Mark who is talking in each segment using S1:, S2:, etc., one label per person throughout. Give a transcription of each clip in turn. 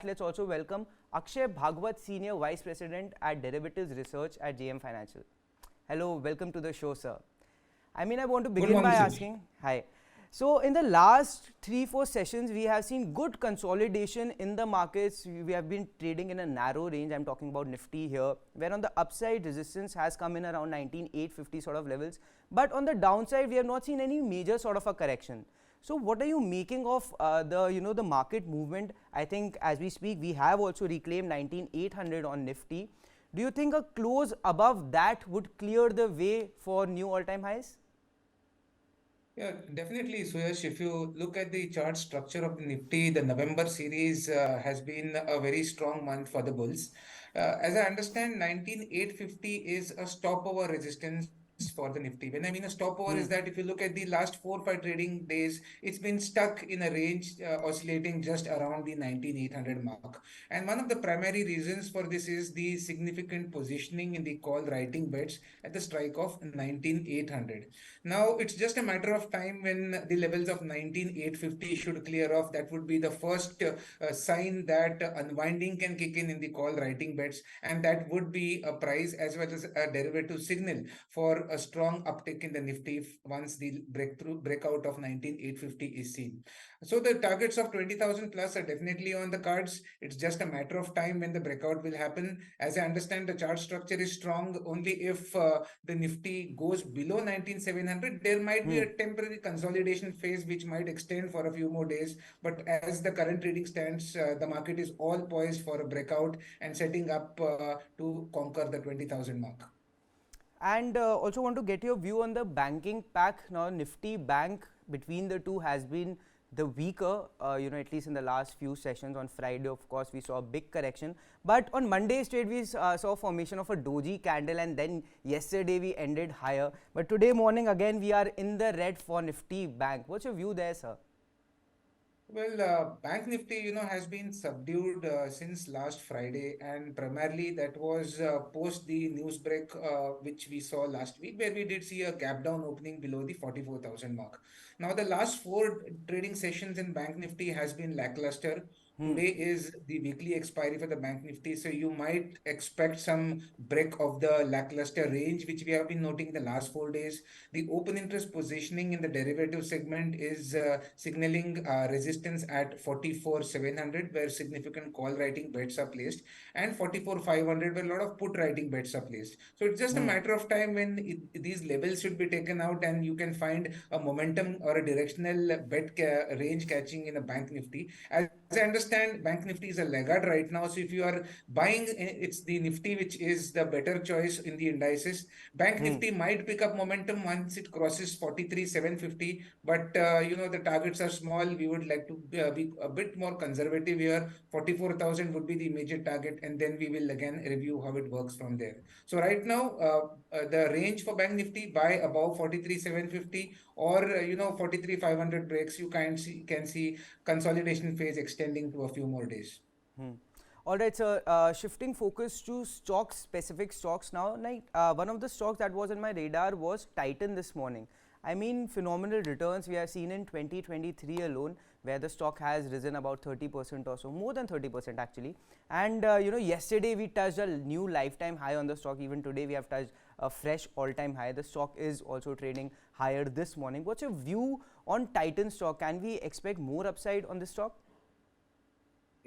S1: let's also welcome Akshay Bhagwat, Senior Vice President at Derivatives Research at JM Financial. Hello, welcome to the show, sir. I want to
S2: Good
S1: begin
S2: morning,
S1: by
S2: Suyash.
S1: asking, hi. So in the last 3-4 sessions, we have seen good consolidation in the markets. We have been trading in a narrow range. I'm talking about Nifty here, where on the upside resistance has come in around 19,850 sort of levels. But on the downside, we have not seen any major sort of a correction. So what are you making of the market movement? I think as we speak, we have also reclaimed 19,800 on Nifty. Do you think a close above that would clear the way for new all-time highs?
S2: Yeah, definitely, Suyash. If you look at the chart structure of the Nifty, the November series has been a very strong month for the bulls. As I understand, 19,850 is a stopover resistance for the Nifty. When I mean a stopover
S1: Hmm.
S2: is that if you look at the last 4 or 5 trading days, it's been stuck in a range oscillating just around the 19,800 mark. And one of the primary reasons for this is the significant positioning in the call writing bets at the strike of 19,800. Now it's just a matter of time when the levels of 19,850 should clear off. That would be the first sign that unwinding can kick in the call writing bets, and that would be a price as well as a derivative signal for a strong uptick in the Nifty once the breakout of 19,850 is seen. So the targets of 20,000 plus are definitely on the cards. It's just a matter of time when the breakout will happen. As I understand, the chart structure is strong. Only if the Nifty goes below 19,700, there might be
S1: Hmm.
S2: a temporary consolidation phase which might extend for a few more days. But as the current trading stands, the market is all poised for a breakout and setting up to conquer the 20,000 mark.
S1: And also want to get your view on the banking pack. Now, Nifty Bank between the two has been the weaker, at least in the last few sessions. On Friday, of course, we saw a big correction. But on Monday's trade, we saw formation of a doji candle, and then yesterday we ended higher. But today morning, again, we are in the red for Nifty Bank. What's your view there, sir?
S2: Well, Bank Nifty, has been subdued since last Friday, and primarily that was post the news break which we saw last week, where we did see a gap down opening below the 44,000 mark. Now, the last 4 trading sessions in Bank Nifty has been lackluster.
S1: Hmm.
S2: Today is the weekly expiry for the Bank Nifty, so you might expect some break of the lackluster range which we have been noting the last 4 days. The open interest positioning in the derivative segment is signaling resistance at 44,700, where significant call writing bets are placed, and 44,500, where a lot of put writing bets are placed. So it's just a
S1: Hmm.
S2: matter of time when these levels should be taken out, and you can find a momentum or a directional range catching in a Bank Nifty. As I understand, Bank Nifty is a laggard right now. So if you are buying, it's the Nifty which is the better choice in the indices. Bank
S1: Hmm.
S2: Nifty might pick up momentum once it crosses 43,750, but the targets are small. We would like to be a bit more conservative here. 44,000 would be the major target, and then we will again review how it works from there. So right now, the range for Bank Nifty buy above 43,750 or 43,500 breaks. You can see consolidation phase extending to a few more days.
S1: Hmm. All right, so shifting focus to stocks, specific stocks now. Like one of the stocks that was in my radar was Titan this morning. Phenomenal returns we have seen in 2023 alone, where the stock has risen about 30% or so, more than 30% actually. And yesterday we touched a new lifetime high on the stock. Even today we have touched a fresh all-time high. The stock is also trading higher this morning. What's your view on Titan stock? Can we expect more upside on this stock?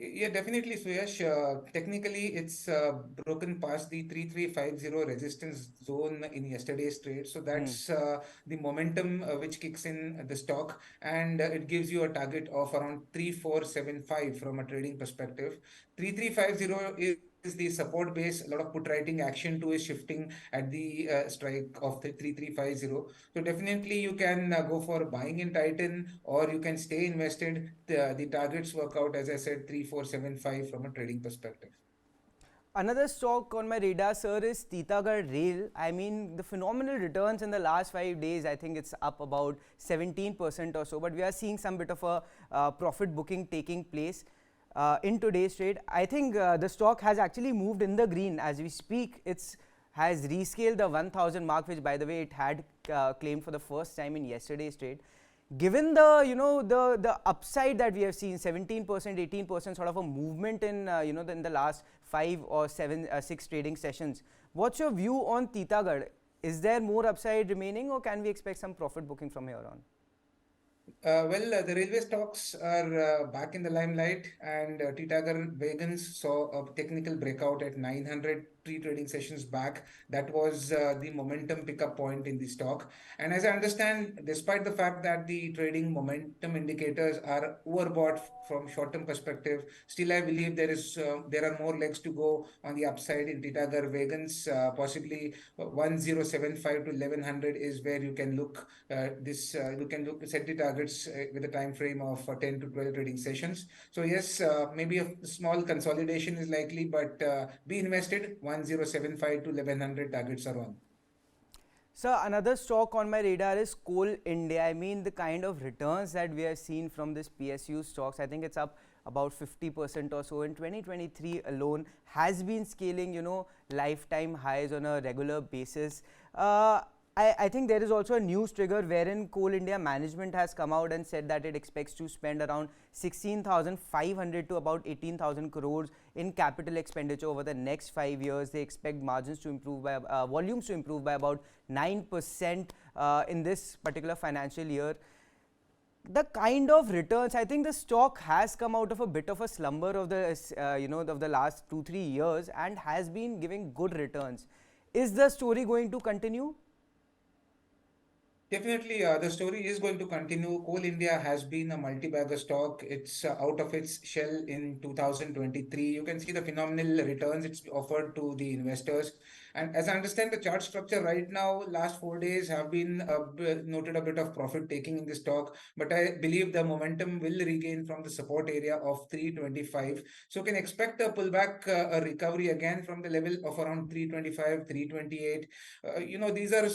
S2: Yeah, definitely, Suyash. Technically, it's broken past the 3350 resistance zone in yesterday's trade. So
S1: Hmm.
S2: that's the momentum which kicks in the stock, and it gives you a target of around 3475 from a trading perspective. 3350 is the support base. A lot of put writing action too is shifting at the strike of the 3350. So definitely you can go for buying in Titan, or you can stay invested. The targets work out, as I said, 3475 from a trading perspective.
S1: Another stock on my radar, sir, is Tata Rail. The phenomenal returns in the last 5 days. I think it's up about 17% or so, but we are seeing some bit of a profit booking taking place in today's trade. I think the stock has actually moved in the green as we speak. It's has rescaled the 1000 mark, which by the way it had claimed for the first time in yesterday's trade. given the the upside that we have seen, 17%, 18% sort of a movement in in the last 5 or 6 trading sessions, what's your view on Titagarh? Is there more upside remaining, or can we expect some profit booking from here on?
S2: The railway stocks are back in the limelight, and Titagar Vagans saw a technical breakout at 900 pre-trading sessions back. That was the momentum pickup point in the stock. And as I understand, despite the fact that the trading momentum indicators are overbought from short-term perspective, still I believe there are more legs to go on the upside in Titagar Vagans. Possibly 1075 to 1100 is where you can look you can look set the targets with a time frame of 10 to 12 trading sessions. So yes, maybe a small consolidation is likely, but be invested. 1075 to 1100 targets are on.
S1: So another stock on my radar is Coal India. I mean, the kind of returns that we have seen from this PSU stocks, I think it's up about 50% or so in 2023 alone, has been scaling, lifetime highs on a regular basis. I think there is also a news trigger wherein Coal India management has come out and said that it expects to spend around 16,500 to about 18,000 crores in capital expenditure over the next 5 years. They expect margins to improve by volumes to improve by about 9% in this particular financial year. The kind of returns, I think the stock has come out of a bit of a slumber of the of the last 2-3 years and has been giving good returns. Is the story going to continue?
S2: Definitely, the story is going to continue. Coal India has been a multi-bagger stock. It's out of its shell in 2023. You can see the phenomenal returns it's offered to the investors. And as I understand the chart structure right now, last 4 days have been noted a bit of profit taking in the stock. But I believe the momentum will regain from the support area of 325. So can expect a pullback, a recovery again from the level of around 325, 328. These are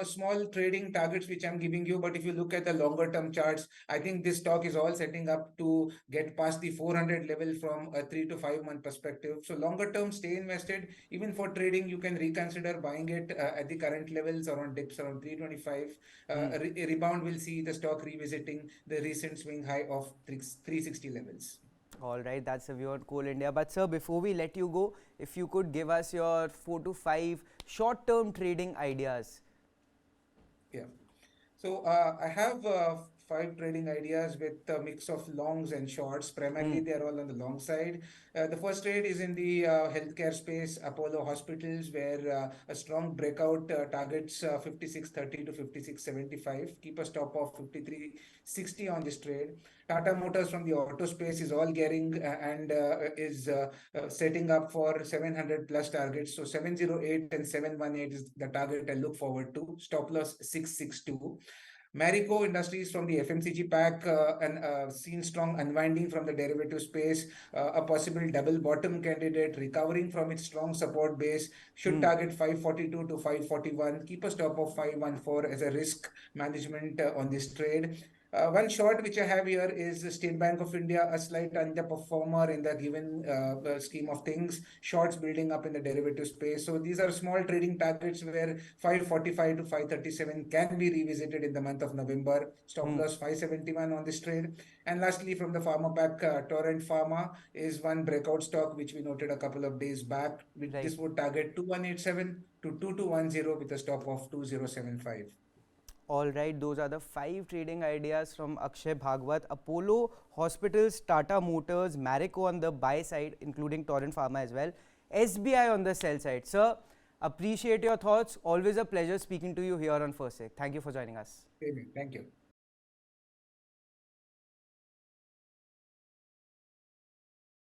S2: small trading targets which I'm giving you, but if you look at the longer term charts, I think this stock is all setting up to get past the 400 level from a 3 to 5 month perspective. So longer term, stay invested. Even for trading, you can reconsider buying it at the current levels around dips around 325. A rebound will see the stock revisiting the recent swing high of 360 levels.
S1: All right, that's a view on Coal India. But sir, before we let you go, if you could give us your 4 to 5 short-term trading ideas.
S2: Yeah. So I have 5 trading ideas with a mix of longs and shorts. Primarily, they are all on the long side. The first trade is in the healthcare space, Apollo Hospitals, where a strong breakout targets 5630 to 5675. Keep a stop of 5360 on this trade. Tata Motors from the auto space is all gearing and is setting up for 700 plus targets. So 708 and 718 is the target I look forward to. Stop loss 662. Marico Industries from the FMCG pack and seen strong unwinding from the derivative space, a possible double bottom candidate recovering from its strong support base, should target 542 to 541. Keep a stop of 514 as a risk management on this trade. One short which I have here is the State Bank of India, a slight underperformer in the given scheme of things. Shorts building up in the derivative space. So these are small trading targets where 545 to 537 can be revisited in the month of November. Stop loss 571 on this trade. And lastly, from the pharma pack, Torrent Pharma is one breakout stock which we noted a couple of days back.
S1: Right.
S2: This would target 2187 to 2210 with a stop of 2075.
S1: All right, those are the 5 trading ideas from Akshay Bhagwat. Apollo Hospitals, Tata Motors, Marico on the buy side, including Torrent Pharma as well. SBI on the sell side. Sir, appreciate your thoughts. Always a pleasure speaking to you here on First Take. Thank you for joining us.
S2: Thank you.